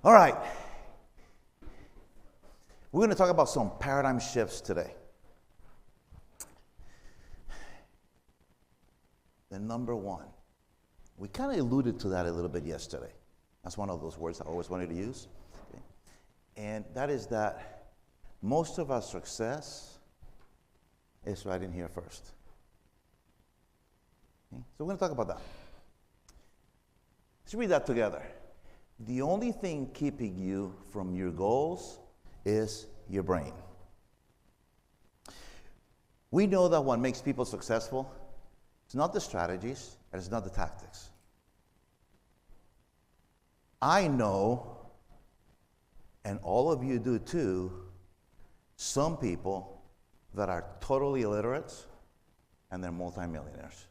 All right. We're going to talk about some paradigm shifts today. The number one. We kind of alluded to that a little bit yesterday. That's one of those words I always wanted to use. Okay. And that is that most of our success is right in here first. Okay. So we're going to talk about that. Let's read that together. The only thing keeping you from your goals is your brain. We know that what makes people successful, it's not the strategies, and it's not the tactics. I know, and all of you do too, some people that are totally illiterate and they're multimillionaires.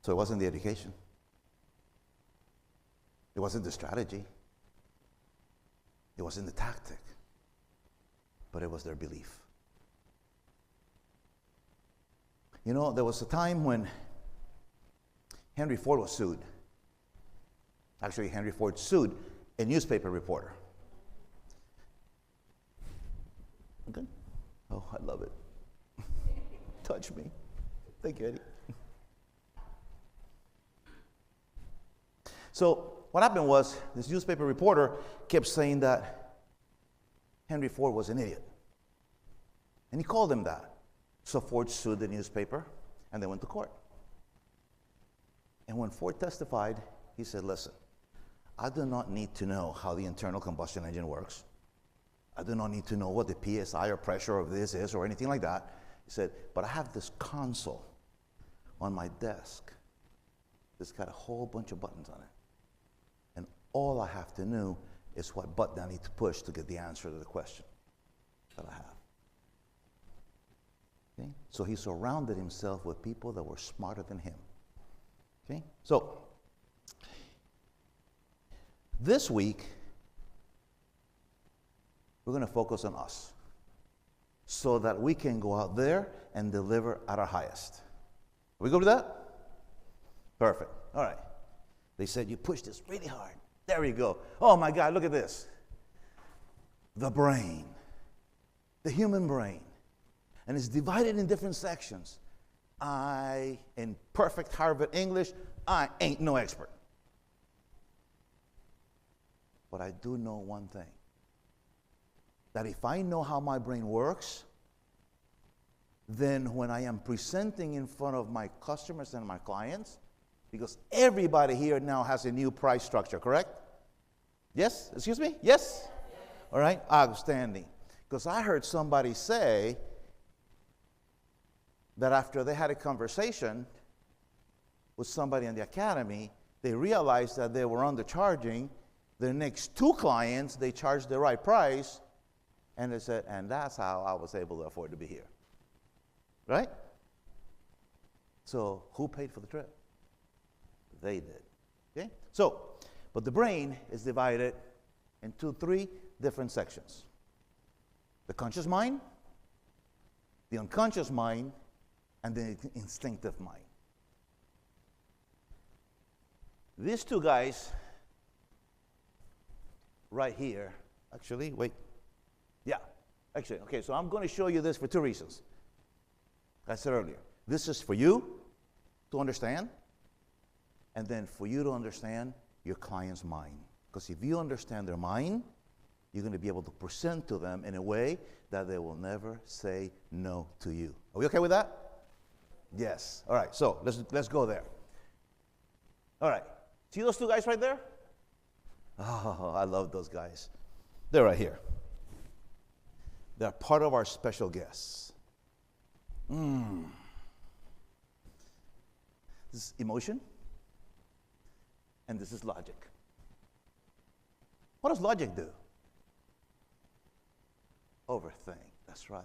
So it wasn't the education. It wasn't the strategy. It wasn't the tactic. But it was their belief. You know, there was a time when Henry Ford was sued. Actually, Henry Ford sued a newspaper reporter. Okay? Oh, I love it. Touch me. Thank you, Eddie. So, what happened was, this newspaper reporter kept saying that Henry Ford was an idiot. And he called him that. So Ford sued the newspaper, and they went to court. And when Ford testified, he said, listen, I do not need to know how the internal combustion engine works. I do not need to know what the PSI or pressure of this is or anything like that. He said, but I have this console on my desk that's got a whole bunch of buttons on it. And all I have to know is what button I need to push to get the answer to the question that I have. Okay? So he surrounded himself with people that were smarter than him. Okay? So, this week, we're going to focus on us so that we can go out there and deliver at our highest. Are we good with that? Perfect. All right. They said, you push this really hard. There we go. Oh my God, look at this. The brain. The human brain. And it's divided in different sections. In perfect Harvard English, I ain't no expert. But I do know one thing. That if I know how my brain works, then when I am presenting in front of my customers and my clients, because everybody here now has a new price structure, correct? Yes? Excuse me? Yes? All right, outstanding. Because I heard somebody say that after they had a conversation with somebody in the academy, they realized that they were undercharging. Their next two clients, they charged the right price, and they said, and that's how I was able to afford to be here. Right? So, who paid for the trip? They did. Okay? So, but the brain is divided into three different sections. The conscious mind, the unconscious mind, and the instinctive mind. These two guys right here, actually, wait. Yeah, actually, okay, so I'm going to show you this for two reasons. I said earlier, this is for you to understand, and then for you to understand your client's mind. Because if you understand their mind, you're going to be able to present to them in a way that they will never say no to you. Are we okay with that? Yes. All right, so let's go there. All right. See those two guys right there? Oh, I love those guys. They're right here. They're part of our special guests. This is emotion, and this is logic. What does logic do? Overthink. That's right.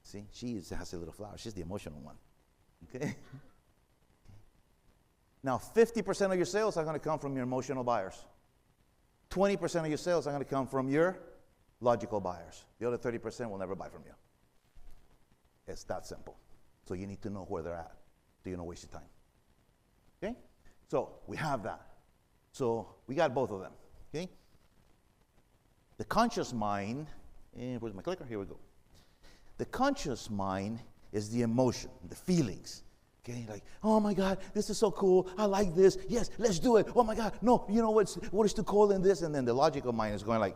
See, she has a little flower. She's the emotional one. Okay? Now, 50% of your sales are going to come from your emotional buyers. 20% of your sales are going to come from your logical buyers. The other 30% will never buy from you. It's that simple. So you need to know where they're at so you don't waste your time. Okay? So we have that. So we got both of them. Okay? The conscious mind, where's my clicker? Here we go. The conscious mind is the emotion, the feelings. Okay, like, oh my God, this is so cool. I like this. Yes, let's do it. Oh my God, no, you know what is too cold in this? And then the logical mind is going like,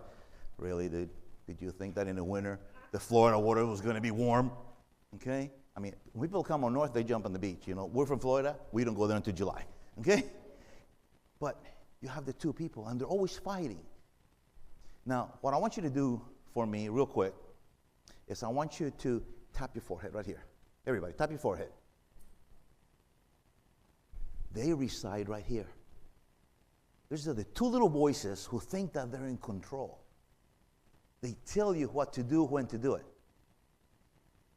really, dude? Did you think that in the winter the Florida water was going to be warm? Okay? I mean, when people come on north, they jump on the beach. You know, we're from Florida. We don't go there until July. Okay? But you have the two people, and they're always fighting. Now, what I want you to do for me real quick is I want you to tap your forehead right here. Everybody, tap your forehead. They reside right here. These are the two little voices who think that they're in control. They tell you what to do, when to do it.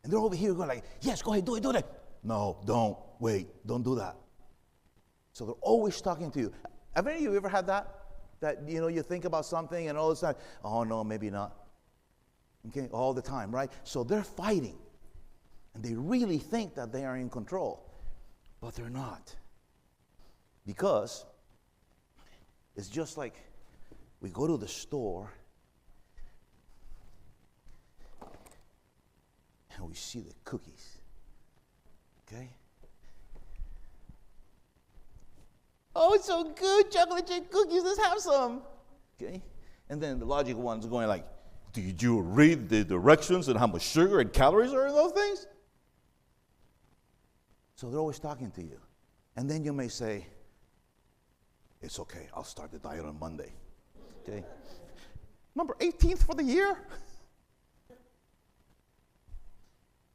And they're over here going like, yes, go ahead, do it. No, don't, wait, don't do that. So they're always talking to you. Have any of you ever had that? That, you know, you think about something and all of a sudden, oh no, maybe not. Okay, all the time, right? So they're fighting. And they really think that they are in control. But they're not. Because it's just like we go to the store and we see the cookies. Okay? Oh, it's so good, chocolate chip cookies, let's have some. Okay? And then the logical ones are going like, did you read the directions and how much sugar and calories are in those things? So they're always talking to you. And then you may say, it's okay, I'll start the diet on Monday. Okay? Number 18th for the year.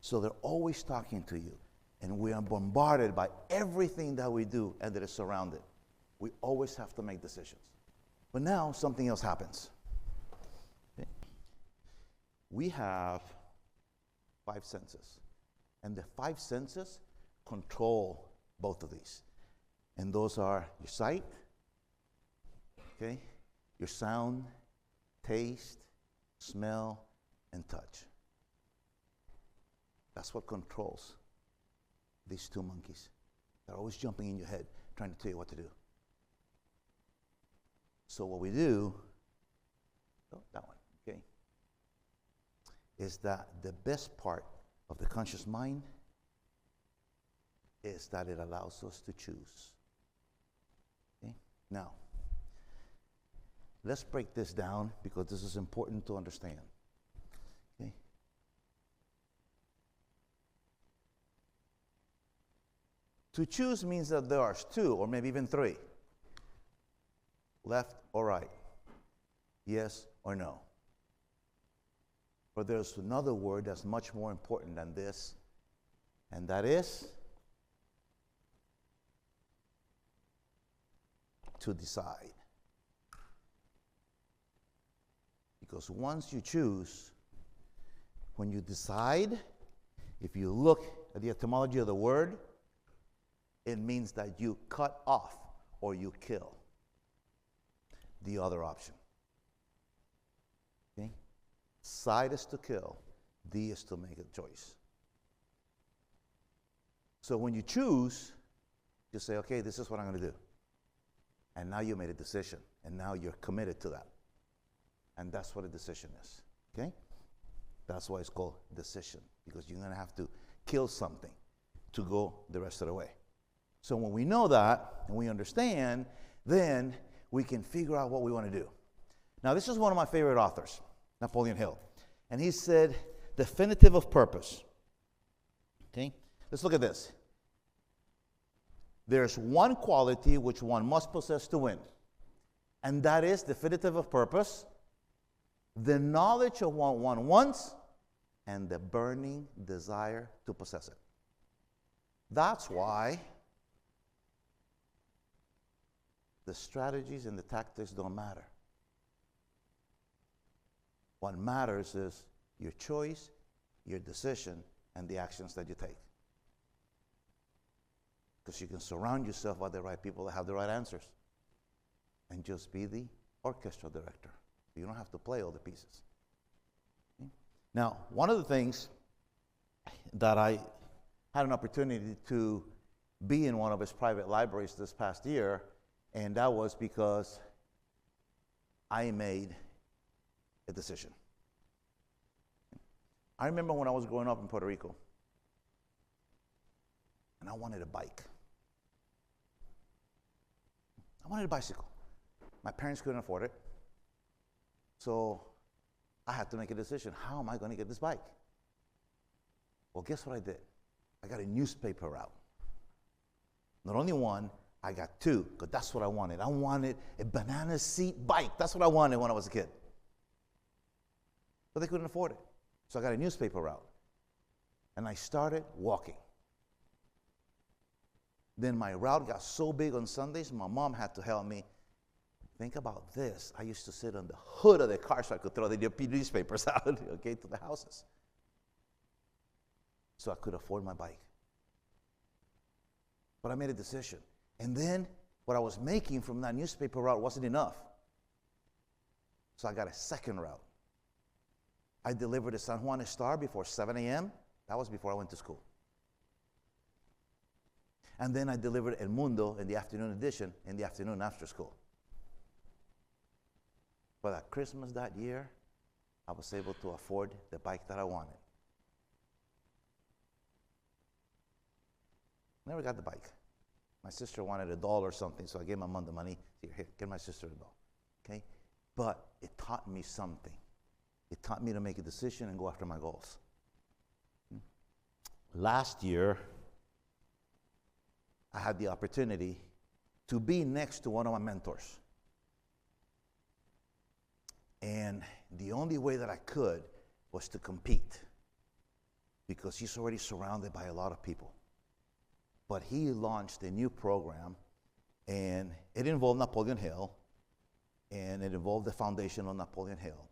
So they're always talking to you. And we are bombarded by everything that we do and that is surrounded. We always have to make decisions. But now something else happens. Okay? We have 5 senses. And the 5 senses control both of these. And those are your sight, okay, your sound, taste, smell, and touch. That's what controls these two monkeys. They're always jumping in your head, trying to tell you what to do. So what we do, that one, okay, is that the best part of the conscious mind is that it allows us to choose. Okay? Now, let's break this down because this is important to understand. Okay? To choose means that there are 2 or maybe even 3. Left or right. Yes or no. But there's another word that's much more important than this, and that is to decide. Because once you choose, when you decide, if you look at the etymology of the word, it means that you cut off or you kill the other option. Okay? Side is to kill, D is to make a choice. So when you choose, you say, okay, this is what I'm going to do. And now you made a decision, and now you're committed to that. And that's what a decision is, okay? That's why it's called decision, because you're going to have to kill something to go the rest of the way. So when we know that, and we understand, then we can figure out what we want to do. Now, this is one of my favorite authors, Napoleon Hill. And he said, definitive of purpose. Okay? Let's look at this. There's one quality which one must possess to win, and that is definitive of purpose, the knowledge of what one wants, and the burning desire to possess it. That's why the strategies and the tactics don't matter. What matters is your choice, your decision, and the actions that you take. Because you can surround yourself by the right people that have the right answers and just be the orchestra director. You don't have to play all the pieces. Okay? Now, one of the things that I had an opportunity to be in one of his private libraries this past year, and that was because I made a decision. I remember when I was growing up in Puerto Rico, and I wanted a bike. I wanted a bicycle. My parents couldn't afford it, so I had to make a decision. How am I going to get this bike? Well, guess what I did? I got a newspaper out. Not only one, I got two, because that's what I wanted. I wanted a banana seat bike. That's what I wanted when I was a kid. But they couldn't afford it. So I got a newspaper route. And I started walking. Then my route got so big on Sundays, my mom had to help me. Think about this. I used to sit on the hood of the car so I could throw the newspapers out, okay, to the houses. So I could afford my bike. But I made a decision. And then what I was making from that newspaper route wasn't enough. So I got a second route. I delivered the San Juan Star before 7 a.m. That was before I went to school. And then I delivered El Mundo in the afternoon edition in the afternoon after school. But at Christmas that year, I was able to afford the bike that I wanted. Never got the bike. My sister wanted a doll or something, so I gave my mom the money. Here, get my sister a doll. Okay? But it taught me something. It taught me to make a decision and go after my goals. Last year, I had the opportunity to be next to one of my mentors. And the only way that I could was to compete, because he's already surrounded by a lot of people. But he launched a new program, and it involved Napoleon Hill, and it involved the foundation of Napoleon Hill.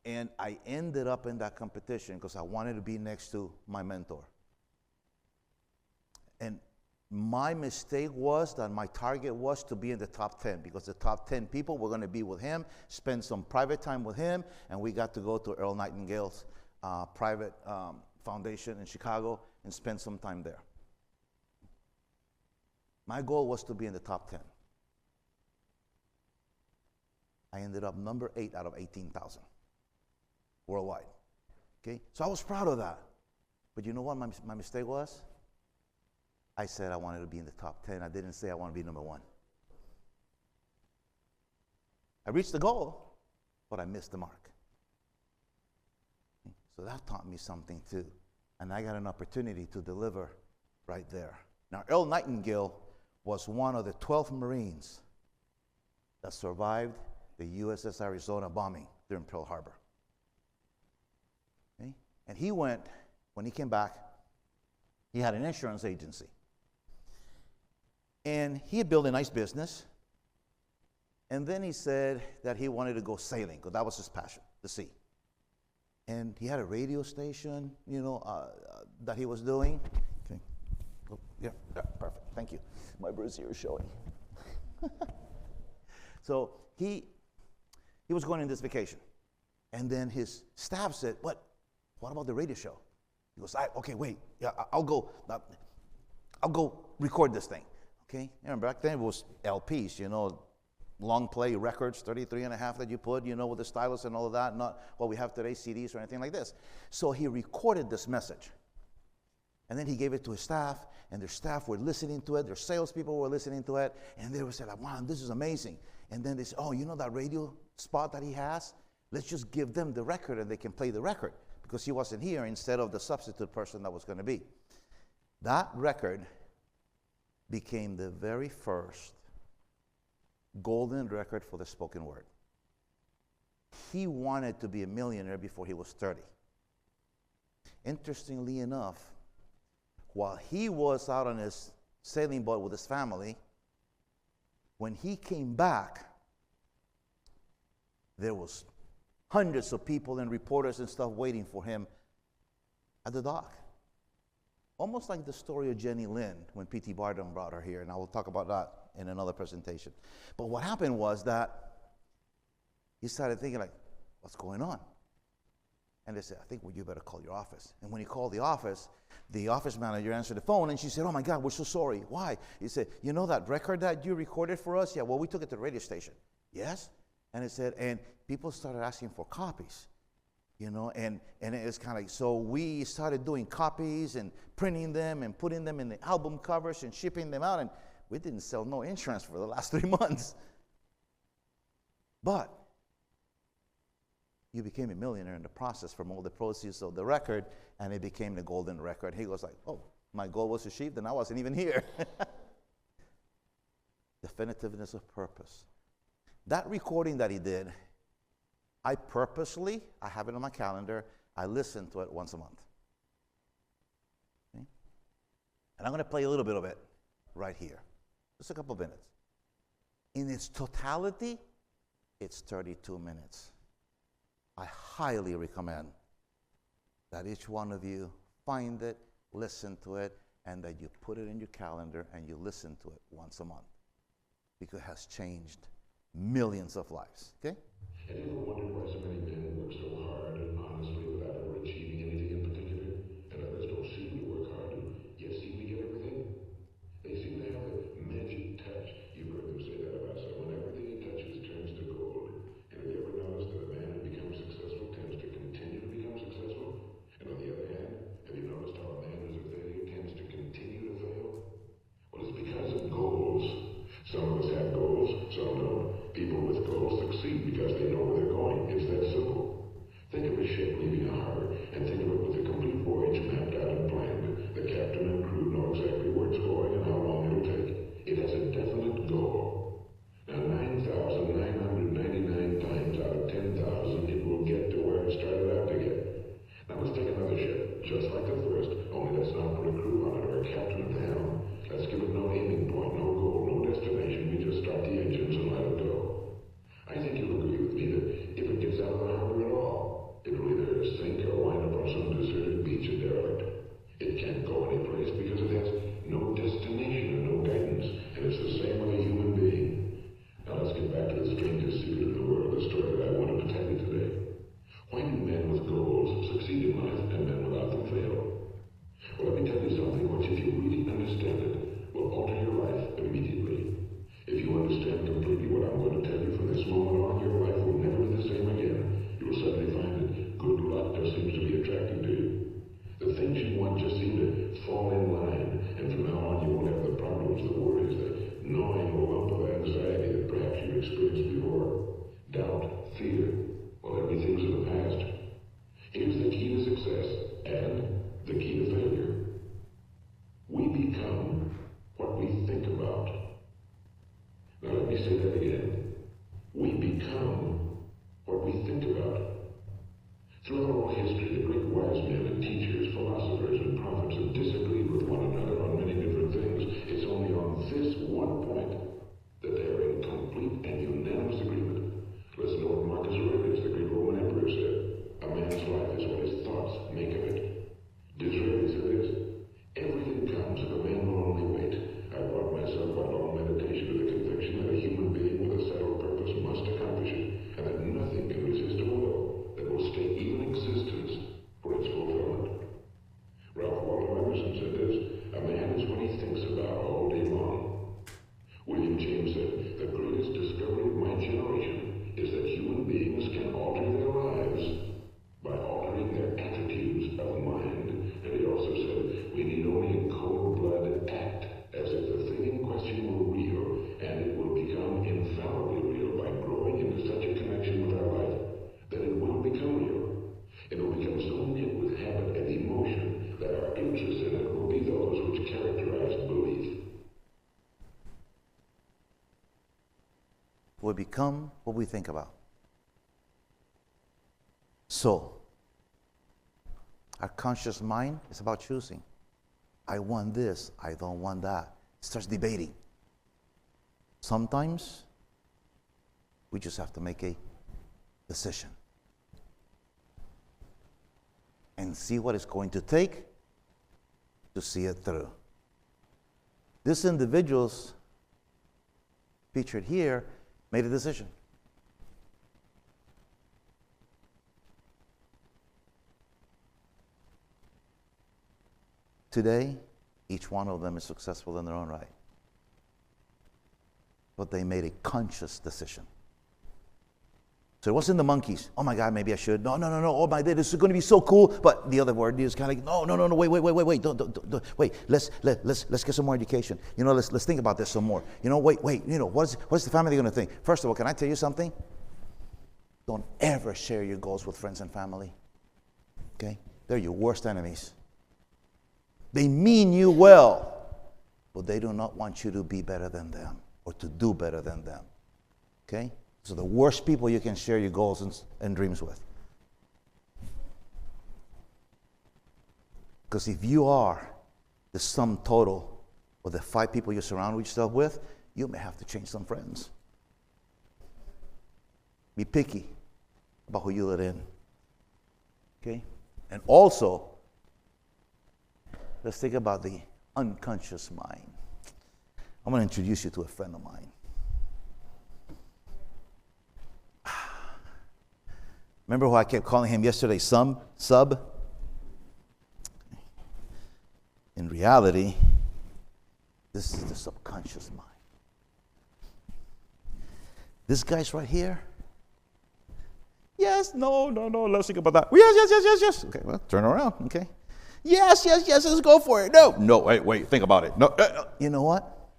And I ended up in that competition because I wanted to be next to my mentor. And my mistake was that my target was to be in the top 10, because the top 10 people were going to be with him, spend some private time with him, and we got to go to Earl Nightingale's private foundation in Chicago and spend some time there. My goal was to be in the top 10. I ended up number 8 out of 18,000 worldwide. Okay? So I was proud of that. But you know what my mistake was? I said I wanted to be in the top 10. I didn't say I want to be number 1. I reached the goal, but I missed the mark. So that taught me something too. And I got an opportunity to deliver right there. Now, Earl Nightingale was one of the 12 Marines that survived the USS Arizona bombing during Pearl Harbor. Okay? And he went, when he came back, he had an insurance agency. And he had built a nice business. And then he said that he wanted to go sailing, because that was his passion, the sea. And he had a radio station, that he was doing. Okay. Oh, yeah, perfect. Thank you. My brassiere is showing. So he was going on this vacation. And then his staff said, what about the radio show? He goes, okay, wait. Yeah, I'll go record this thing. Okay? Remember, back then it was LPs, long play records, 33 and a half that you put, with the stylus and all of that, not what we have today, CDs or anything like this. So he recorded this message. And then he gave it to his staff, and their staff were listening to it, their salespeople were listening to it, and they were saying, wow, this is amazing. And then they said, that radio spot that he has? Let's just give them the record and they can play the record, because he wasn't here instead of the substitute person that was going to be. That record became the very first golden record for the spoken word. He wanted to be a millionaire before he was 30. Interestingly enough, while he was out on his sailing boat with his family, when he came back, there was hundreds of people and reporters and stuff waiting for him at the dock. Almost like the story of Jenny Lynn when P.T. Barnum brought her here, and I will talk about that in another presentation. But what happened was that he started thinking, what's going on? And they said, I think you better call your office. And when he called the office manager answered the phone, and she said, oh my God, we're so sorry. Why? He said, that record that you recorded for us? Yeah, well, we took it to the radio station. Yes? And it said, and people started asking for copies, you know, and it's kind of like, so we started doing copies and printing them and putting them in the album covers and shipping them out, and we didn't sell no insurance for the last 3 months. But you became a millionaire in the process from all the proceeds of the record, and it became the golden record. He goes like, oh, my goal was achieved, and I wasn't even here. Definitiveness of purpose. That recording that he did, I have it on my calendar, I listen to it once a month. Okay? And I'm going to play a little bit of it right here. Just a couple of minutes. In its totality, it's 32 minutes. I highly recommend that each one of you find it, listen to it, and that you put it in your calendar and you listen to it once a month, because it has changed millions of lives. Okay? Have you ever wondered why so many men work so hard and honestly without ever achieving anything in particular, and others don't seem to work hard and yet seem to get everything? They seem to have a magic touch. You've heard them say that about someone. Everything he touches turns to gold. And have you ever noticed that a man who becomes successful tends to continue to become successful? And on the other hand, have you noticed how a man who's a failure tends to continue to fail? Well, it's because of goals. Some of us have goals, some don't. People with goals succeed because they know where they're going. It's that simple. Think of a ship leaving a harbor, and think of it with a complete voyage mapped out and planned. The captain and crew know exactly where it's going and how long it'll take. It has a definite goal. Now, 9,999 times out of 10,000, it will get to where it started out to get. Now, let's take another ship, just like the first, only let's not put a crew on it or a captain at the helm. Let's give it no aiming point, no goal, no destination. We just start the engines and let it go. I think you'll agree with me that if it gets out of the harbor at all, it'll either sink or wind up on some deserted beach or derelict. It can't go anyplace because it has no destination and no guidance, and it's the same with a human being. Now let's get back to the strangest secret in the world, the story that I wanted to tell you today. Why do men with goals succeed in life and men without them fail? Well, let me tell you something which, if you really understand it, will alter your life immediately. If you understand completely what I'm going to tell you from this moment on, your life will never be the same again. You will suddenly find that good luck just seems to be attractive to you. The things you want just seem to fall in line, and from now on you won't have the problems, the worries, the gnawing lump of anxiety that perhaps you've experienced before. Doubt, fear, well, everything's in the past. Here's the key to success and the key to failure. We become what we think about. Now let me say that again. We become what we think about. Throughout all history, the great wise men and teachers, philosophers and prophets have disagreed with one another on many different things. It's only on this one point that they are in complete and unanimous agreement. Listen to what Marcus Aurelius, the great Roman emperor, said. A man's life is what his thoughts make of it. Disraeli said this. Everything comes if a man will only wait. I brought myself by long meditation to the conviction that a human being with a settled purpose must accomplish it, and that nothing can resist a will that will stay even existence for its fulfillment. Ralph Waldo Emerson said this. A man is what he thinks about all day long. William James said, the greatest discovery of my generation is that human beings can alter their lives by altering their attitudes of mind. And he also said, we need only a cold-blooded act, as if the thing in question were real, and it will become infallibly real by growing into such a connection with our life that it will become real. It will become so knit with habit and emotion that our interests in it will be those which characterize belief. We become what we think about. So, our conscious mind is about choosing. I want this, I don't want that. It starts debating. Sometimes, we just have to make a decision and see what it's going to take to see it through. These individuals featured here made a decision. Today, each one of them is successful in their own right. But they made a conscious decision. So it wasn't the monkeys. Oh my God, maybe I should. No. Oh my God, this is going to be so cool. But the other word is kind of like, no. Wait. Don't. Wait. Let's get some more education. Let's think about this some more. Wait. What's the family going to think? First of all, can I tell you something? Don't ever share your goals with friends and family. Okay? They're your worst enemies. They mean you well, but they do not want you to be better than them or to do better than them. Okay? So the worst people you can share your goals and dreams with. Because if you are the sum total of the 5 people you surround yourself with, you may have to change some friends. Be picky about who you let in. Okay? And also, let's think about the unconscious mind. I'm going to introduce you to a friend of mine. Remember who I kept calling him yesterday, sub? In reality, this is the subconscious mind. This guy's right here. Yes, no, let's think about that. Yes. Okay, well, turn around, okay. Yes, let's go for it. No, wait, think about it. No. You know what?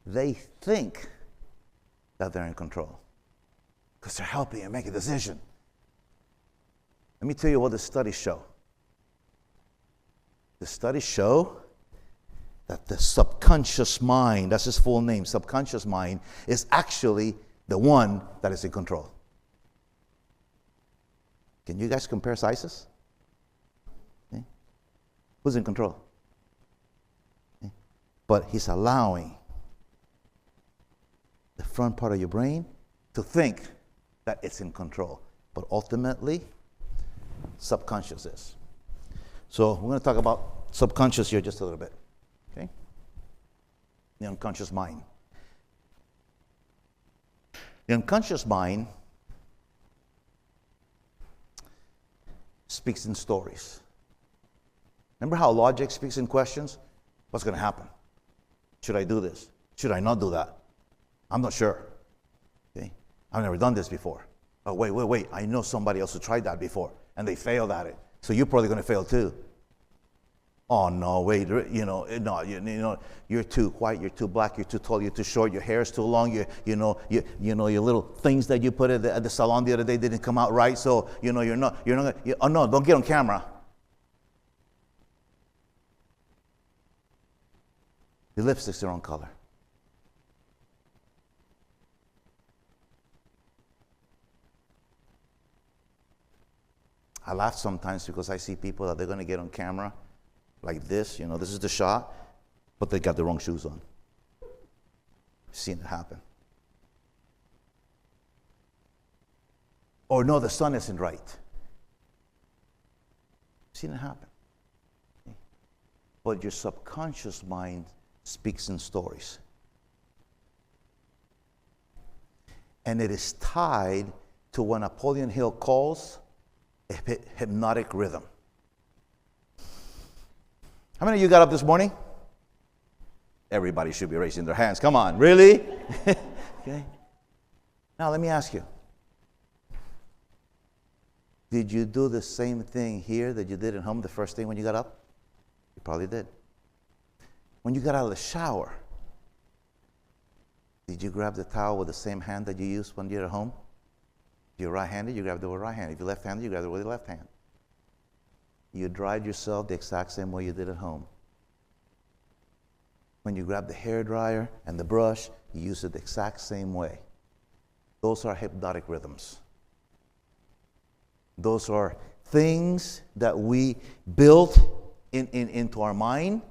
They think that they're in control because they're helping you make a decision. Let me tell you what the studies show. The studies show that the subconscious mind, that's his full name, subconscious mind, is actually the one that is in control. Can you guys compare sizes? Okay. Who's in control? Okay. But he's allowing the front part of your brain to think that it's in control. But ultimately, subconscious is. So we're going to talk about subconscious here just a little bit. Okay? The unconscious mind. The unconscious mind speaks in stories. Remember how logic speaks in questions? What's going to happen? Should I do this? Should I not do that? I'm not sure. Okay? I've never done this before. Oh, wait. I know somebody else who tried that before, and they failed at it. So you're probably going to fail too. Oh, no, wait, you're too white, you're too black, you're too tall, you're too short, your hair is too long, your little things that you put at the salon the other day didn't come out right, so, you're not, oh, no, don't get on camera. Your lipstick's the wrong color. I laugh sometimes because I see people that they're going to get on camera like this, this is the shot, but they got the wrong shoes on. I've seen it happen. Or no, the sun isn't right. I've seen it happen. Okay. But your subconscious mind speaks in stories. And it is tied to what Napoleon Hill calls a hypnotic rhythm. How many of you got up this morning? Everybody should be raising their hands. Come on, really? Okay. Now let me ask you. Did you do the same thing here that you did at home the first thing when you got up? You probably did. When you got out of the shower, did you grab the towel with the same hand that you used when you're at home? If you're right-handed, you grab it with the right hand. If you're left-handed, you grab it with the left hand. You dried yourself the exact same way you did at home. When you grab the hair dryer and the brush, you use it the exact same way. Those are hypnotic rhythms. Those are things that we built into our mind,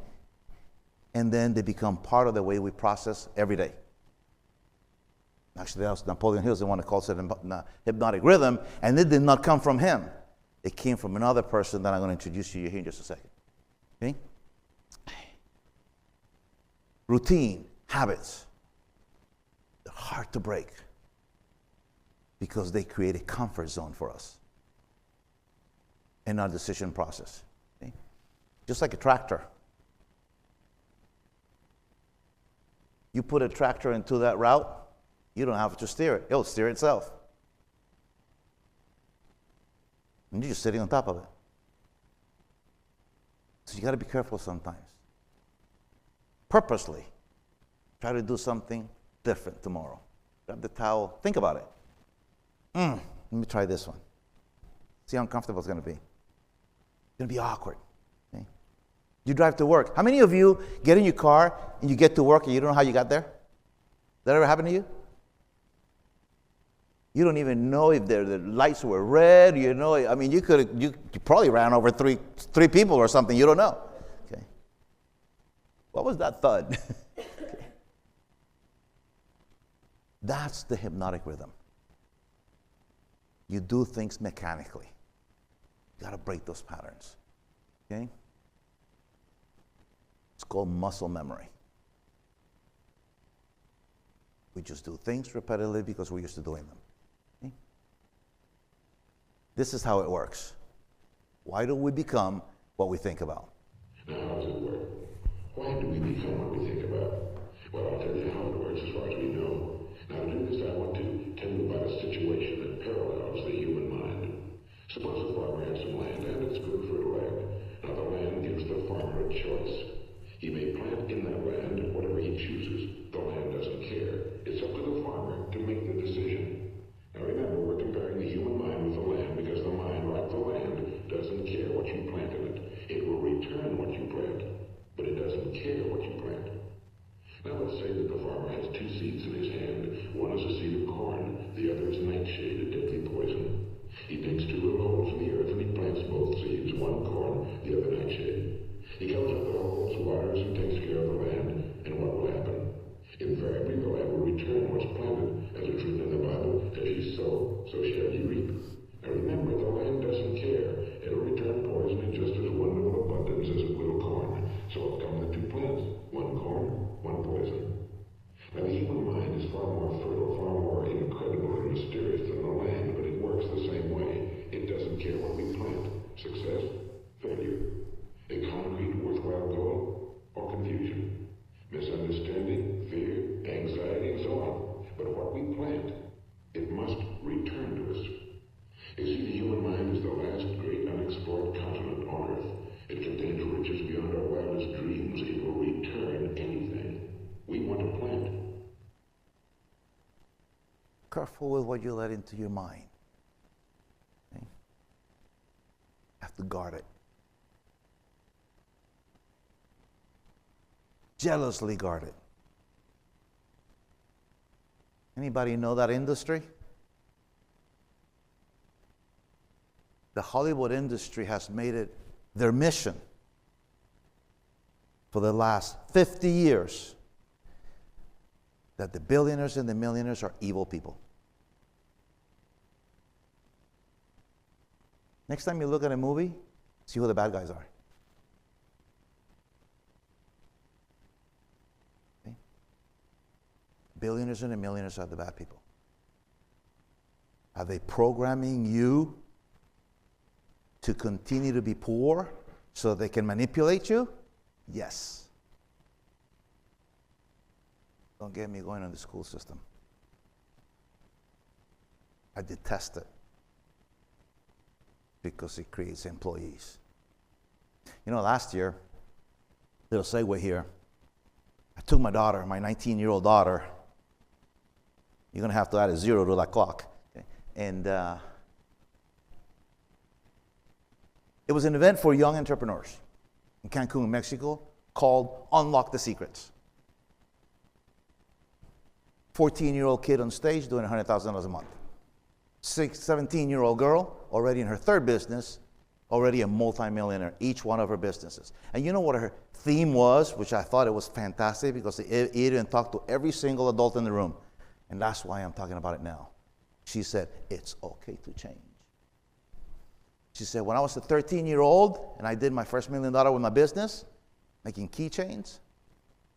and then they become part of the way we process every day. Actually, that was Napoleon Hill's the one that calls it a hypnotic rhythm, and it did not come from him. It came from another person that I'm going to introduce you here in just a second. Okay? Routine, habits, they're hard to break because they create a comfort zone for us in our decision process. Okay? Just like a tractor. You put a tractor into that route, you don't have to steer it. It'll steer itself. And you're just sitting on top of it. So you got to be careful sometimes. Purposely, try to do something different tomorrow. Grab the towel, think about it. Let me try this one. See how uncomfortable it's going to be. It's going to be awkward. Okay? You drive to work. How many of you get in your car and you get to work and you don't know how you got there? That ever happened to you? You don't even know if the lights were red. You know, I mean, you probably ran over three people or something. You don't know. Okay. What was that thud? Okay. That's the hypnotic rhythm. You do things mechanically. You got to break those patterns. Okay? It's called muscle memory. We just do things repetitively because we're used to doing them. Okay? This is how it works. Why do we become what we think about? Now, how does it work? Why do we become what we think about? Well, I'll tell you how it works as far as we know. Now, to do this, I want to tell you about a situation that parallels the human mind. Suppose a farmer has some land, and it's good fertile land. Now, the land gives the farmer a choice. He may plant in that land whatever he chooses. The land doesn't care. It's up to the farmer to make the decision. Now, remember, we're comparing the human mind with the land because the mind, like the land, doesn't care what you plant in it. It will return what you plant, but it doesn't care what you plant. Now let's say that the farmer has two seeds in his hand. One is a seed of corn, the other is nightshade, a deadly poison. He digs two little holes in the earth and he plants both seeds, one corn, the other nightshade. He covers up the holes, waters, and takes care of the land, and what will happen? Invariably, the land will return what's planted, as it's written in the Bible, as ye sow, so shall ye reap. Now remember, the land doesn't care. It'll return poison in just as one little abundance as a little corn. So up come the two plants, one corn, one poison. Now the human mind is far more fertile, far more incredible and mysterious than the land, but it works the same way. It doesn't care what we plant. Success, failure. A concrete, worthwhile goal, or confusion. Misunderstanding, fear, anxiety, and so on. But what we plant, it must return to us. You see, the human mind is the last great unexplored continent on Earth. It contains riches beyond our wildest dreams. It will return anything. We want to plant. Careful with what you let into your mind. Okay? You have to guard it. Jealously guard it. Anybody know that industry? The Hollywood industry has made it their mission for the last 50 years that the billionaires and the millionaires are evil people. Next time you look at a movie, see who the bad guys are. Okay? Billionaires and the millionaires are the bad people. Are they programming you to continue to be poor so they can manipulate you? Yes. Don't get me going on the school system. I detest it because it creates employees. You know, last year, little segue here, I took my daughter, my 19-year-old daughter. You're going to have to add a 0 to that clock. Okay? And it was an event for young entrepreneurs in Cancun, Mexico, called Unlock the Secrets. 14-year-old kid on stage doing $100,000 a month. 17-year-old girl, already in her third business, already a multimillionaire, each one of her businesses. And you know what her theme was, which I thought it was fantastic because it even talked to every single adult in the room. And that's why I'm talking about it now. She said, it's okay to change. She said, when I was a 13-year-old and I did my first $1 million with my business, making keychains,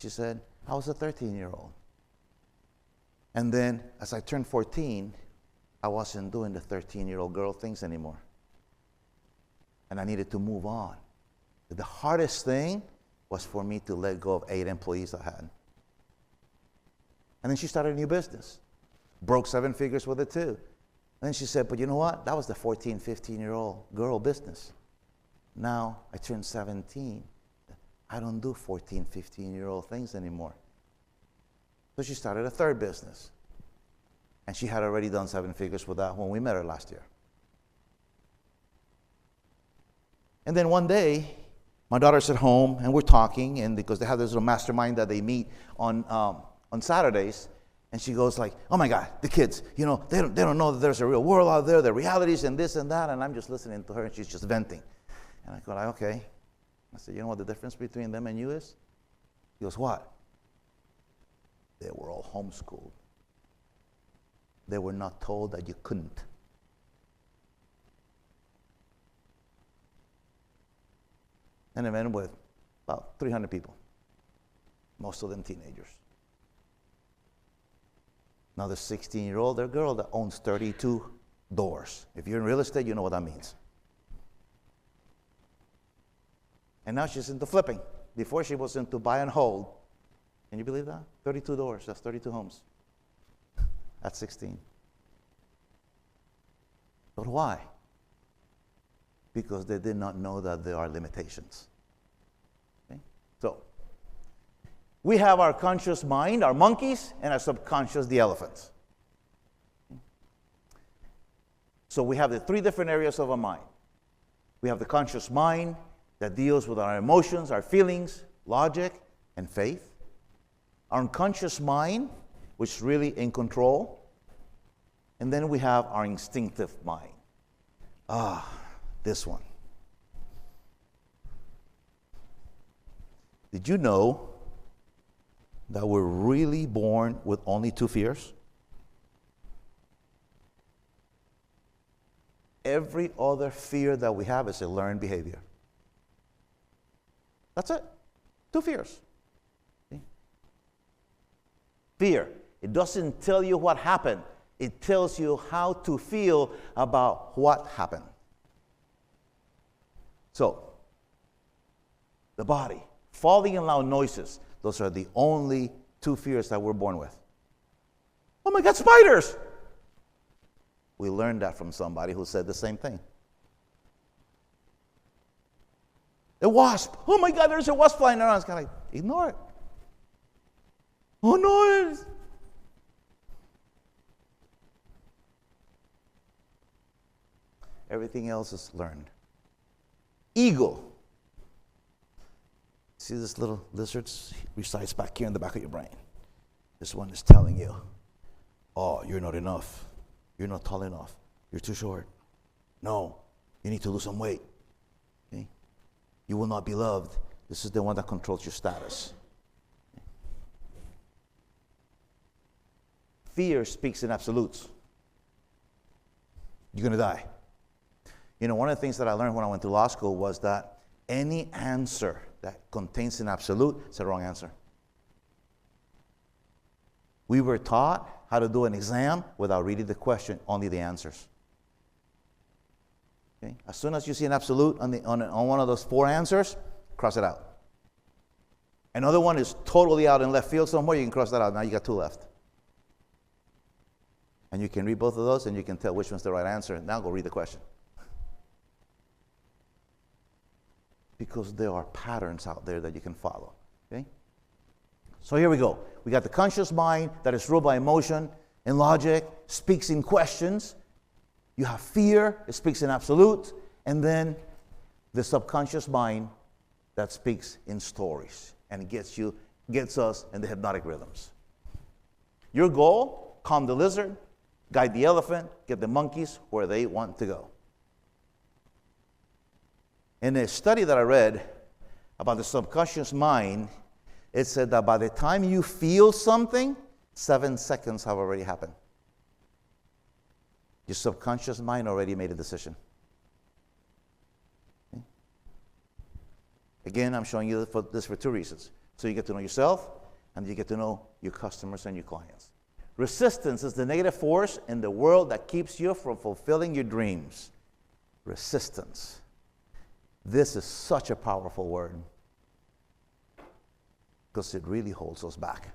she said, I was a 13-year-old. And then as I turned 14, I wasn't doing the 13-year-old girl things anymore. And I needed to move on. The hardest thing was for me to let go of 8 employees I had. And then she started a new business. Broke 7 figures with it too. And then she said, but you know what? That was the 14, 15-year-old girl business. Now I turned 17. I don't do 14, 15-year-old things anymore. So she started a third business. And she had already done 7 figures with that when we met her last year. And then one day, my daughter's at home, and we're talking, and because they have this little mastermind that they meet on Saturdays, and she goes like, oh my God, the kids, they don't know that there's a real world out there, the realities and this and that, and I'm just listening to her, and she's just venting. And I go like, okay. I said, you know what the difference between them and you is? He goes, what? They were all homeschooled. They were not told that you couldn't. An event with about 300 people, most of them teenagers. Now the 16-year-old, their girl that owns 32 doors. If you're in real estate, you know what that means. And now she's into flipping. Before she was into buy and hold. Can you believe that? 32 doors, that's 32 homes. At 16. But why? Because they did not know that there are limitations. Okay? So, we have our conscious mind, our monkeys, and our subconscious, the elephants. Okay? So we have the 3 different areas of our mind. We have the conscious mind that deals with our emotions, our feelings, logic, and faith. Our unconscious mind, which is really in control. And then we have our instinctive mind. This one. Did you know that we're really born with only 2 fears? Every other fear that we have is a learned behavior. That's it. 2 fears. See? Fear. It doesn't tell you what happened. It tells you how to feel about what happened. So, the body, falling in loud noises, those are the only 2 fears that we're born with. Oh my God, spiders! We learned that from somebody who said the same thing. A wasp. Oh my God, there's a wasp flying around. It's kind of like, ignore it. Oh no, it's... Everything else is learned. Ego. See this little lizard resides back here in the back of your brain. This one is telling you, oh, you're not enough. You're not tall enough. You're too short. No, you need to lose some weight. Okay? You will not be loved. This is the one that controls your status. Okay? Fear speaks in absolutes. You're going to die. One of the things that I learned when I went to law school was that any answer that contains an absolute is the wrong answer. We were taught how to do an exam without reading the question, only the answers. Okay? As soon as you see an absolute on one of those 4 answers, cross it out. Another one is totally out in left field somewhere, you can cross that out. Now you got 2 left. And you can read both of those and you can tell which one's the right answer. Now go read the question. Because there are patterns out there that you can follow. Okay? So here we go. We got the conscious mind that is ruled by emotion and logic, speaks in questions. You have fear, it speaks in absolute. And then the subconscious mind that speaks in stories and gets us in the hypnotic rhythms. Your goal, calm the lizard, guide the elephant, get the monkeys where they want to go. In a study that I read about the subconscious mind, it said that by the time you feel something, 7 seconds have already happened. Your subconscious mind already made a decision. Okay? Again, I'm showing you this for 2 reasons. So you get to know yourself, and you get to know your customers and your clients. Resistance is the negative force in the world that keeps you from fulfilling your dreams. Resistance. This is such a powerful word because it really holds us back.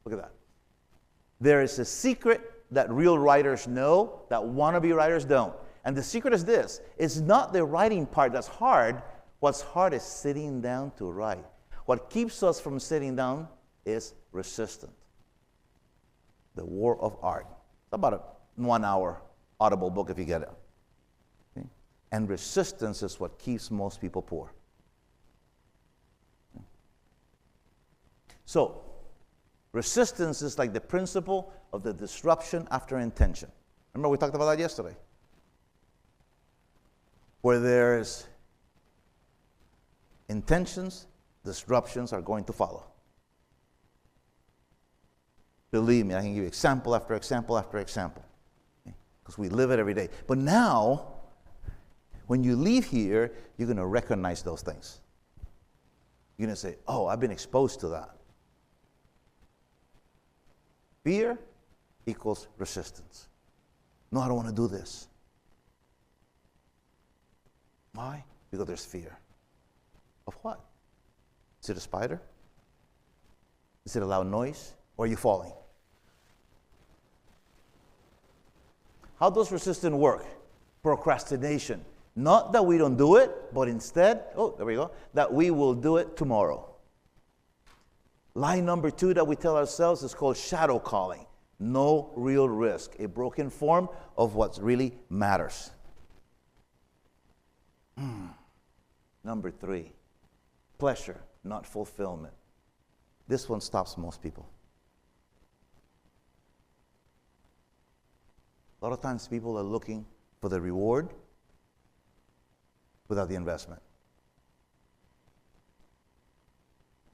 Look at that. There is a secret that real writers know that wannabe writers don't. And the secret is this. It's not the writing part that's hard. What's hard is sitting down to write. What keeps us from sitting down is resistance. The War of Art. It's about a 1 hour audible book if you get it. Okay? And resistance is what keeps most people poor. Okay? So, resistance is like the principle of the disruption after intention. Remember we talked about that yesterday? Where there's intentions, disruptions are going to follow. Believe me, I can give you example after example after example. Because we live it every day. But now, when you leave here, you're going to recognize those things. You're going to say, oh, I've been exposed to that. Fear equals resistance. No, I don't want to do this. Why? Because there's fear. Of what? Is it a spider? Is it a loud noise? Or are you falling? How does resistance work? Procrastination. Not that we don't do it, but instead, oh, there we go, that we will do it tomorrow. Lie number 2 that we tell ourselves is called shadow calling. No real risk. A broken form of what really matters. Number 3, pleasure, not fulfillment. This one stops most people. A lot of times people are looking for the reward without the investment.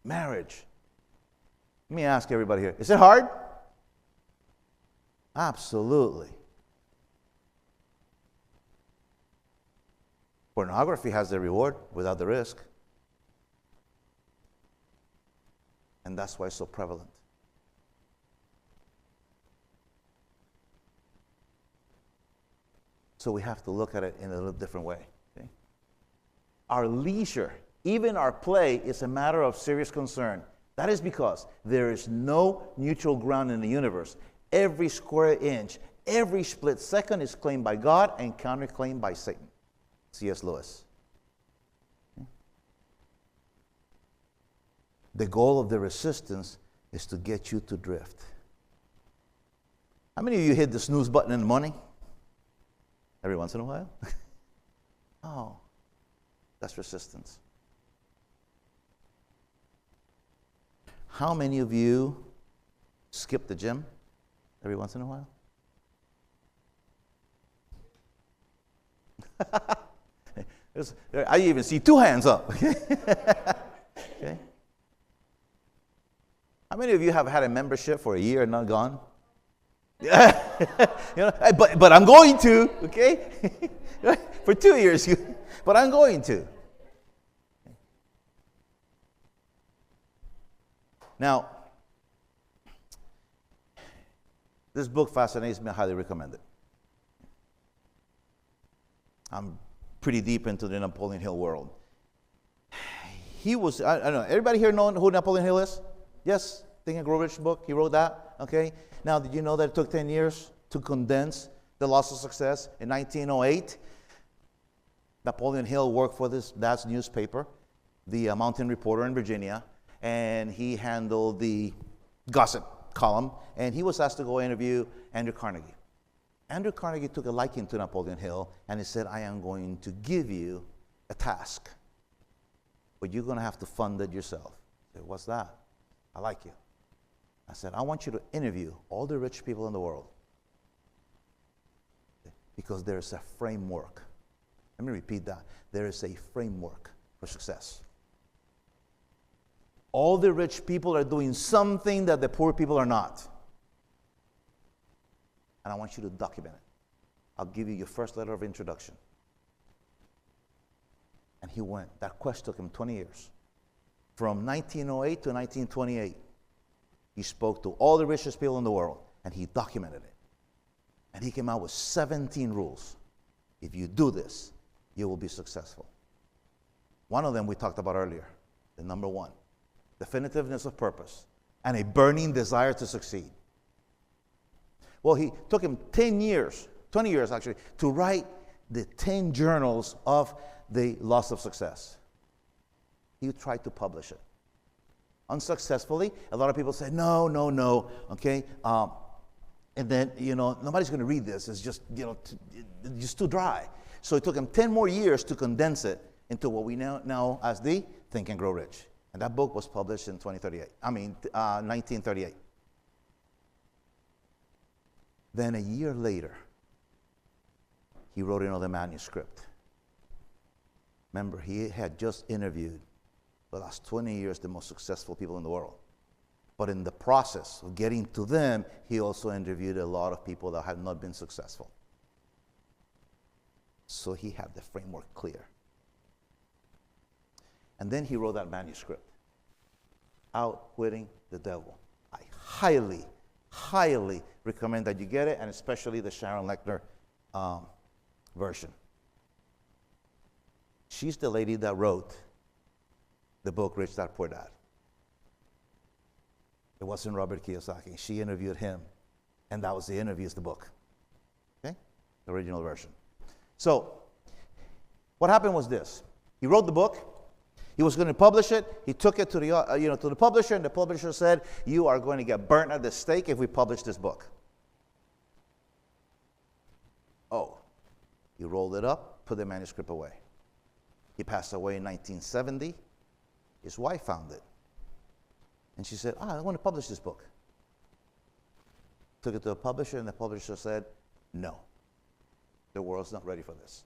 Marriage. Let me ask everybody here, is it hard? Absolutely. Pornography has the reward without the risk. And that's why it's so prevalent. So we have to look at it in a little different way. Okay? Our leisure, even our play, is a matter of serious concern. That is because there is no neutral ground in the universe. Every square inch, every split second is claimed by God and counterclaimed by Satan. C.S. Lewis. Okay? The goal of the resistance is to get you to drift. How many of you hit the snooze button in the morning? Every once in a while? Oh, that's resistance. How many of you skip the gym every once in a while? I even see 2 hands up. Okay. How many of you have had a membership for a year and not gone? Yeah. But I'm going to, okay? For 2 years, but I'm going to. Now, this book fascinates me. I highly recommend it. I'm pretty deep into the Napoleon Hill world. He was, I don't know, everybody here know who Napoleon Hill is? Yes? Think and Grow Rich book, he wrote that, okay? Now, did you know that it took 10 years to condense The Loss of Success? In 1908, Napoleon Hill worked for his dad's newspaper, the Mountain Reporter in Virginia, and he handled the gossip column, and he was asked to go interview Andrew Carnegie. Andrew Carnegie took a liking to Napoleon Hill, and he said, I am going to give you a task, but you're going to have to fund it yourself. I said, what's that? I like you. I said, I want you to interview all the rich people in the world because there's a framework. Let me repeat that. There is a framework for success. All the rich people are doing something that the poor people are not. And I want you to document it. I'll give you your first letter of introduction. And he went. That quest took him 20 years. From 1908 to 1928, he spoke to all the richest people in the world, and he documented it. And he came out with 17 rules. If you do this, you will be successful. One of them we talked about earlier, the number 1, definitiveness of purpose and a burning desire to succeed. Well, he took him 10 years, 20 years actually, to write the 10 journals of the loss of success. He tried to publish it. Unsuccessfully. A lot of people say, no, okay? And then, nobody's going to read this. It's just, it's just too dry. So it took him 10 more years to condense it into what we know as the Think and Grow Rich. And that book was published in 1938. Then a year later, he wrote another manuscript. Remember, he had just interviewed, for the last 20 years, the most successful people in the world. But in the process of getting to them, he also interviewed a lot of people that have not been successful. So he had the framework clear. And then he wrote that manuscript, Outwitting the Devil. I highly, highly recommend that you get it, and especially the Sharon Lechner version. She's the lady that wrote the book Rich Dad Poor Dad. It wasn't Robert Kiyosaki. She interviewed him, and that was the interview, is the book. Okay? The original version. So, what happened was this. He wrote the book. He was going to publish it. He took it to the publisher, and the publisher said, "You are going to get burnt at the stake if we publish this book." Oh. He rolled it up, put the manuscript away. He passed away in 1970. His wife found it. And she said, I want to publish this book. Took it to the publisher, and the publisher said, no. The world's not ready for this.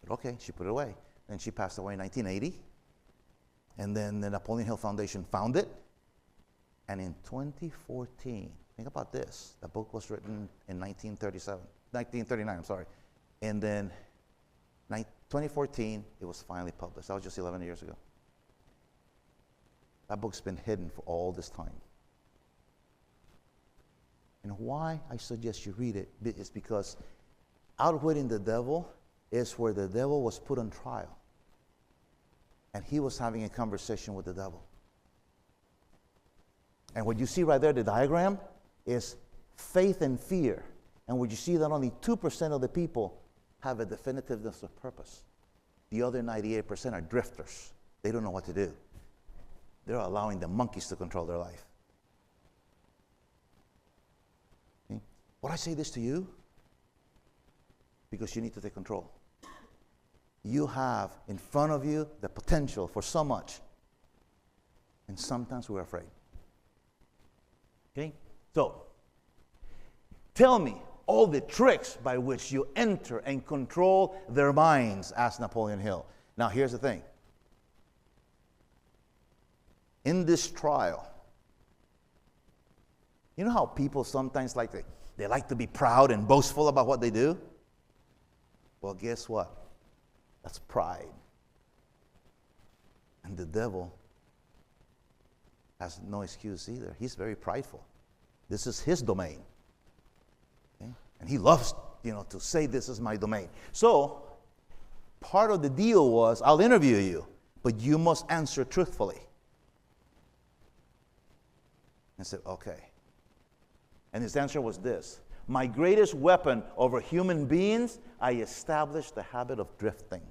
But okay, she put it away. Then she passed away in 1980. And then the Napoleon Hill Foundation found it. And in 2014, think about this. The book was written in 1939, I'm sorry. And then 2014, it was finally published. That was just 11 years ago. That book's been hidden for all this time. And why I suggest you read it is because Outwitting the Devil is where the devil was put on trial. And he was having a conversation with the devil. And what you see right there, the diagram, is faith and fear. And what you see that only 2% of the people have a definitiveness of purpose. The other 98% are drifters. They don't know what to do. They're allowing the monkeys to control their life. Okay? Why do I say this to you? Because you need to take control. You have in front of you the potential for so much. And sometimes we're afraid. Okay? So, tell me all the tricks by which you enter and control their minds, asked Napoleon Hill. Now, here's the thing. In this trial, you know how people sometimes they like to be proud and boastful about what they do? Well, guess what? That's pride. And the devil has no excuse either. He's very prideful. This is his domain. Okay? And he loves, to say this is my domain. So, part of the deal was, I'll interview you, but you must answer truthfully. I said, okay. And his answer was this. My greatest weapon over human beings, I established the habit of drifting.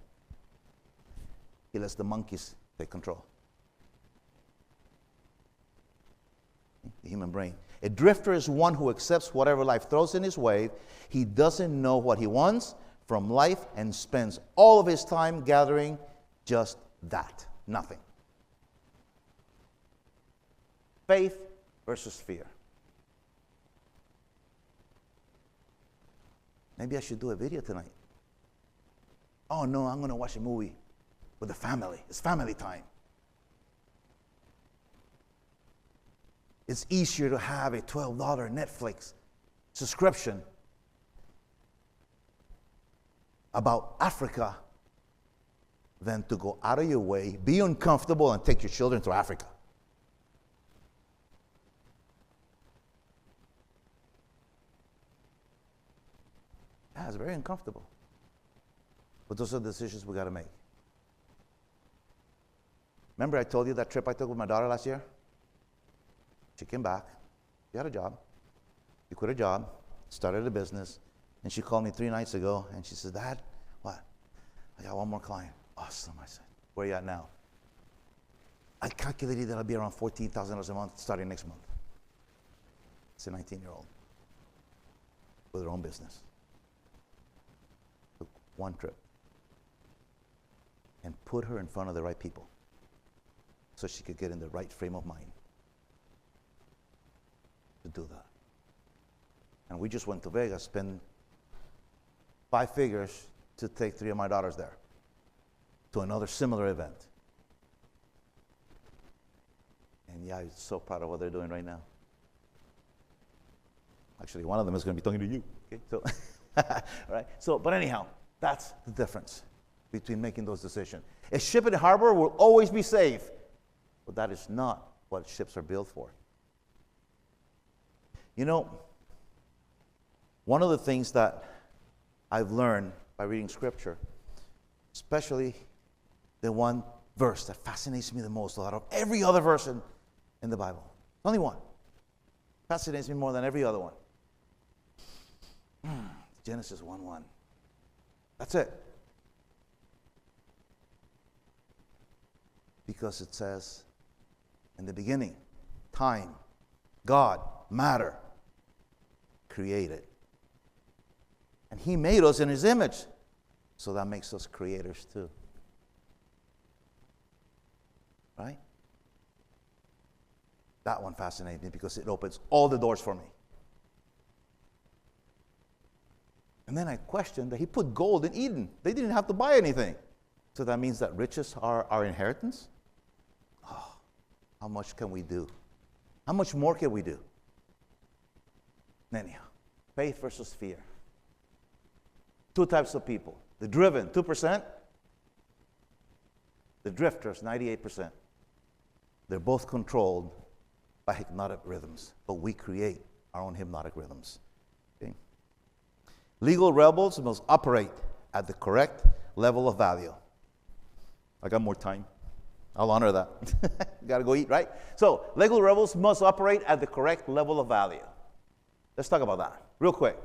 He lets the monkeys take control. The human brain. A drifter is one who accepts whatever life throws in his way. He doesn't know what he wants from life and spends all of his time gathering just that, nothing. Faith versus fear. Maybe I should do a video tonight. Oh no, I'm going to watch a movie with the family. It's family time. It's easier to have a $12 Netflix subscription about Africa than to go out of your way, be uncomfortable, and take your children to Africa. Yeah, it's very uncomfortable. But those are the decisions we got to make. Remember I told you that trip I took with my daughter last year? She came back. She had a job. She quit her job. started a business, and she called me 3 nights ago, and she said, Dad, what? I got one more client. Awesome. I said, where are you at now? I calculated that I'll be around $14,000 a month starting next month. It's a 19-year-old with her own business. Took one trip and put her in front of the right people so she could get in the right frame of mind to do that. And we just went to Vegas, spent 5 figures to take 3 of my daughters there to another similar event. And yeah, I'm so proud of what they're doing right now. Actually, one of them is going to be talking to you. Okay, so, all right. So, but anyhow, that's the difference between making those decisions. A ship in the harbor will always be safe, but that is not what ships are built for. You know, one of the things that I've learned by reading Scripture, especially the one verse that fascinates me the most out of every other verse in the Bible. Only one. Fascinates me more than every other one. Genesis 1:1. That's it. Because it says, in the beginning, time, God, matter, created. And He made us in His image. So that makes us creators too. Right? That one fascinates me because it opens all the doors for me. And then I questioned that He put gold in Eden. They didn't have to buy anything. So that means that riches are our inheritance? Oh, how much can we do? How much more can we do? Anyhow, faith versus fear. 2 types of people. The driven, 2%. The drifters, 98%. They're both controlled by hypnotic rhythms, but we create our own hypnotic rhythms. Okay? Legal rebels must operate at the correct level of value. I got more time. I'll honor that. Got to go eat, right? So, legal rebels must operate at the correct level of value. Let's talk about that real quick.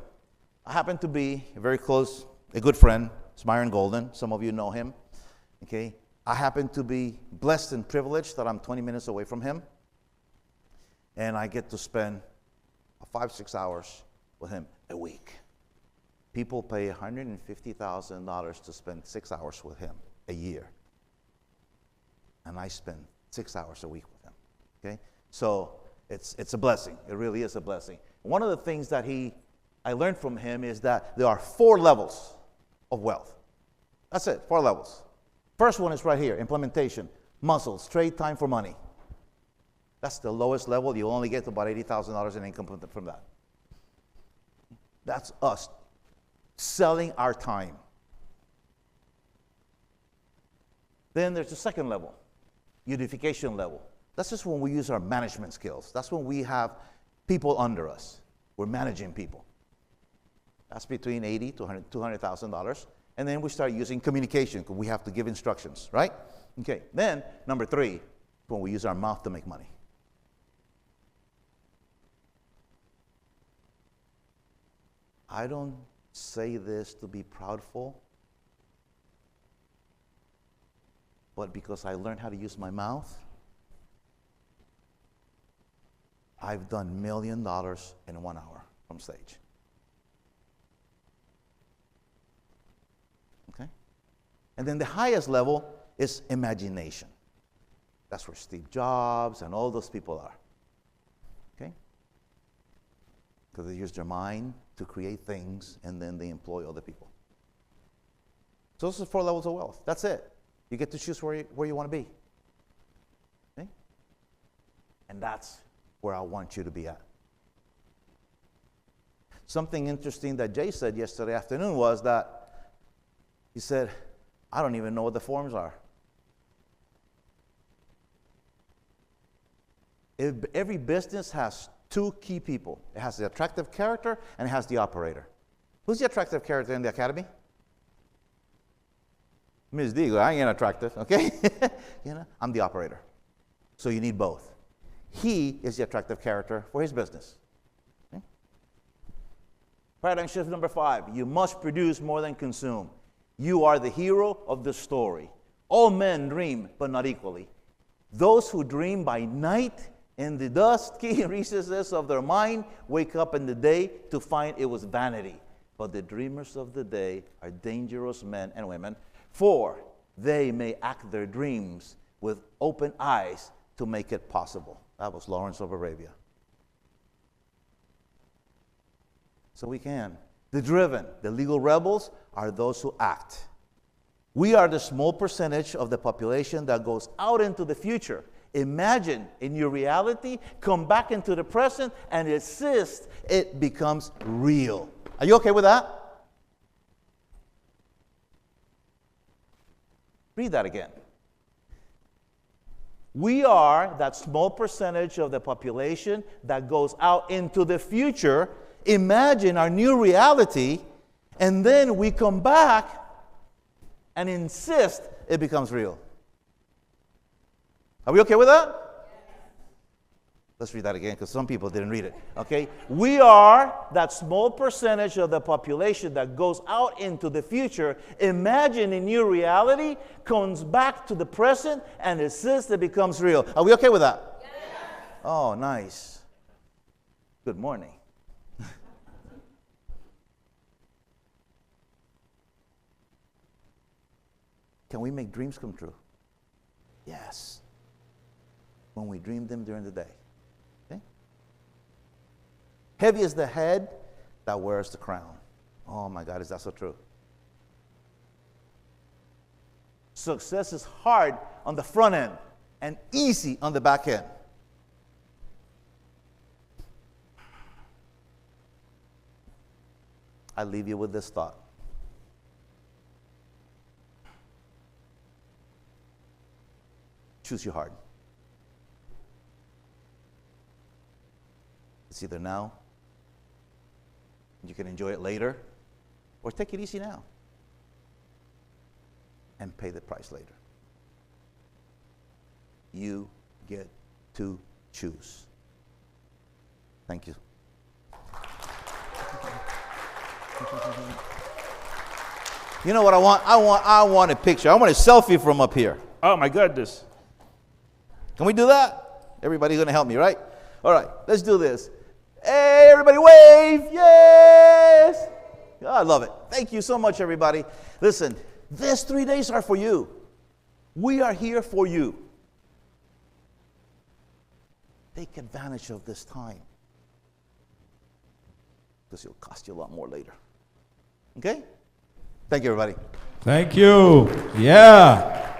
I happen to be a good friend. It's Myron Golden. Some of you know him. Okay? I happen to be blessed and privileged that I'm 20 minutes away from him. And I get to spend 5-6 hours with him a week. People pay $150,000 to spend 6 hours with him a year. And I spend 6 hours a week with him. Okay? So it's a blessing. It really is a blessing. One of the things that I learned from him is that there are 4 levels of wealth. That's it, 4 levels. First one is right here, implementation, muscles, trade time for money. That's the lowest level. You'll only get to about $80,000 in income from that. That's us selling our time. Then there's the second level, unification level. That's just when we use our management skills. That's when we have people under us. We're managing people. That's between $80,000 to $200,000. And then we start using communication because we have to give instructions, right? Okay. Then, number 3, when we use our mouth to make money. I don't say this to be proudful, but because I learned how to use my mouth, I've done $1 million in 1 hour from stage. Okay? And then the highest level is imagination. That's where Steve Jobs and all those people are. Okay? Because they use their mind to create things and then they employ other people. So those are 4 levels of wealth. That's it. You get to choose where you want to be. Okay? And that's where I want you to be at. Something interesting that Jay said yesterday afternoon was that he said, I don't even know what the forms are. Every business has 2 key people. It has the attractive character and it has the operator. Who's the attractive character in the academy? Ms. Digo, I ain't attractive, okay? I'm the operator. So you need both. He is the attractive character for his business. Okay? Paradigm shift number 5. You must produce more than consume. You are the hero of the story. All men dream, but not equally. Those who dream by night in the dusky recesses of their mind wake up in the day to find it was vanity. But the dreamers of the day are dangerous men and women, for they may act their dreams with open eyes to make it possible. That was Lawrence of Arabia. So we can. The driven, the legal rebels, are those who act. We are the small percentage of the population that goes out into the future. Imagine in your reality, come back into the present, and insist it becomes real. Are you okay with that? Read that again. We are that small percentage of the population that goes out into the future. Imagine our new reality, and then we come back and insist it becomes real. Are we okay with that? Let's read that again, because some people didn't read it. Okay? We are that small percentage of the population that goes out into the future, imagine a new reality, comes back to the present, and insists it becomes real. Are we okay with that? Yes. Oh, nice. Good morning. Can we make dreams come true? Yes. When we dream them during the day. Okay? Heavy is the head that wears the crown. Oh my God, is that so true? Success is hard on the front end and easy on the back end. I leave you with this thought. Choose your heart. It's either now, you can enjoy it later, or take it easy now and pay the price later. You get to choose. Thank you. You know what I want? I want a picture. I want a selfie from up here. Oh my goodness. Can we do that? Everybody's going to help me, right? All right, let's do this. Hey, everybody wave. Yes. Oh, I love it. Thank you so much, everybody. Listen, these 3 days are for you. We are here for you. Take advantage of this time, because it'll cost you a lot more later. Okay? Thank you, everybody. Thank you. Yeah.